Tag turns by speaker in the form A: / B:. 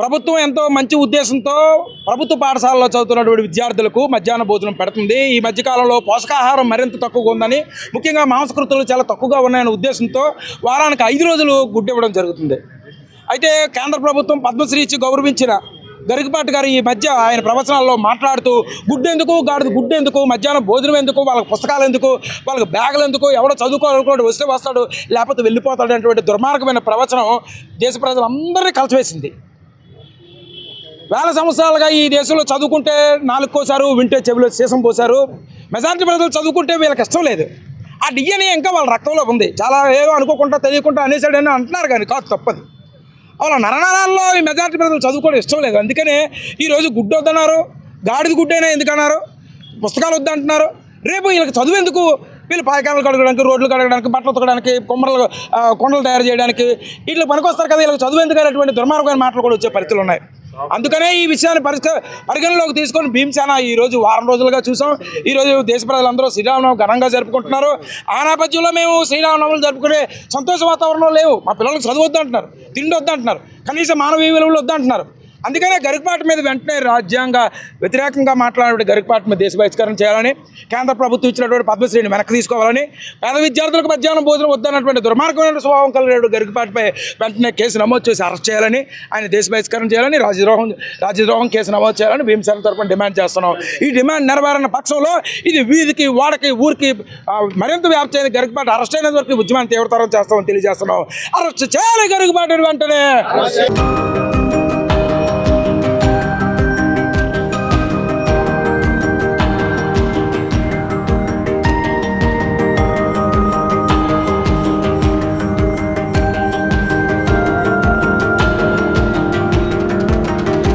A: ప్రభుత్వం ఎంతో మంచి ఉద్దేశంతో ప్రభుత్వ పాఠశాలలో చదువుతున్నటువంటి విద్యార్థులకు మధ్యాహ్న భోజనం పెడుతుంది. ఈ మధ్యకాలంలో పోషకాహారం మరింత తక్కువగా ఉందని, ముఖ్యంగా మాంసకృతులు చాలా తక్కువగా ఉన్నాయనే ఉద్దేశంతో వారానికి 5 రోజులు గుడ్డు ఇవ్వడం జరుగుతుంది. అయితే కేంద్ర ప్రభుత్వం పద్మశ్రీ ఇచ్చి గౌరవించిన గరికపాటి గారు ఈ మధ్య ఆయన ప్రవచనాల్లో మాట్లాడుతూ గుడ్డు ఎందుకు, గాడిద గుడ్డు ఎందుకు, మధ్యాహ్నం భోజనం ఎందుకు, వాళ్ళకి పుస్తకాలు ఎందుకు, వాళ్ళకి బ్యాగులు ఎందుకు, ఎవడో చదువుకోవాలనుకోండి వస్తే వస్తాడు లేకపోతే వెళ్ళిపోతాడు అనేటువంటి దుర్మార్గమైన ప్రవచనం దేశ ప్రజలందరినీ కలిసివేసింది. వేల సంవత్సరాలుగా ఈ దేశంలో చదువుకుంటే 4 కోసారు, వింటే చెవిలో సీసం పోసారు. మెజారిటీ ప్రజలు చదువుకుంటే వీళ్ళకి ఇష్టం లేదు. ఆ డిఎన్ఏ ఇంకా వాళ్ళ రక్తంలో ఉంది. చాలా ఏదో అనుకోకుండా తెలియకుండా అనేసాడని అంటున్నారు, కానీ కాదు, తప్పదు. వాళ్ళ నరనరాల్లో ఈ మెజారిటీ ప్రజలు చదువుకోవడం ఇష్టం లేదు. అందుకనే ఈరోజు గుడ్డు వద్దన్నారు, గాడిద గుడ్డైనా ఎందుకన్నారు, పుస్తకాలు వద్దంటున్నారు. రేపు వీళ్ళకి చదువు ఎందుకు? వీళ్ళు పాయకాలు కడగడానికి, రోడ్లు కడగడానికి, బట్టలు ఉతకడానికి, కొండలు తయారు చేయడానికి వీళ్ళు పనికొస్తారు కదా. వీళ్ళకి చదువు ఎందుకు అనేటువంటి దుర్మార్గమైన మాటలు కూడా వచ్చే పరిస్థితులు ఉన్నాయి. అందుకనే ఈ విషయాన్ని పరిగణలోకి తీసుకొని భీమసేన ఈరోజు వారం రోజులుగా చూసాం. ఈరోజు దేశ ప్రజలందరూ శ్రీరామనవమి ఘనంగా జరుపుకుంటున్నారు. ఆ నేపథ్యంలో మేము శ్రీరామనవమి జరుపుకునే సంతోష వాతావరణం లేవు. మా పిల్లలకు చదువు వద్దంటున్నారు, తిండి వద్దంటున్నారు, కనీసం మానవీయ విలువలు వద్దంటున్నారు. అందుకనే గరికపాటి మీద వెంటనే రాజ్యాంగ వ్యతిరేకంగా మాట్లాడే గరికపాటి మీద దేశ బహిష్కరణ చేయాలని, కేంద్ర ప్రభుత్వం ఇచ్చినటువంటి పద్మశ్రీని వెనక్కి తీసుకోవాలని, పేద విద్యార్థులకు మధ్యాహ్నం భోజనం వద్దన్నటువంటి దుర్మార్గమైన స్వభావం కలిగిన గరికపాటిపై వెంటనే కేసు నమోదు చేసి అరెస్ట్ చేయాలని, ఆయన దేశ బహిష్కరణ చేయాలని, రాజ్యద్రోహం కేసు నమోదు చేయాలని భీమసేన తరపున డిమాండ్ చేస్తున్నాం. ఈ డిమాండ్ నెరవేరిన పక్షంలో ఇది వీధికి, వాడకి, ఊరికి మరింత వ్యాప్తి అయింది. గరికపాటి అరెస్ట్ అయినంత వరకు ఉద్యమాన్ని తీవ్రతరం చేస్తామని తెలియజేస్తున్నాం. అరెస్ట్ చేయాలి గరికపాటిని వెంటనే.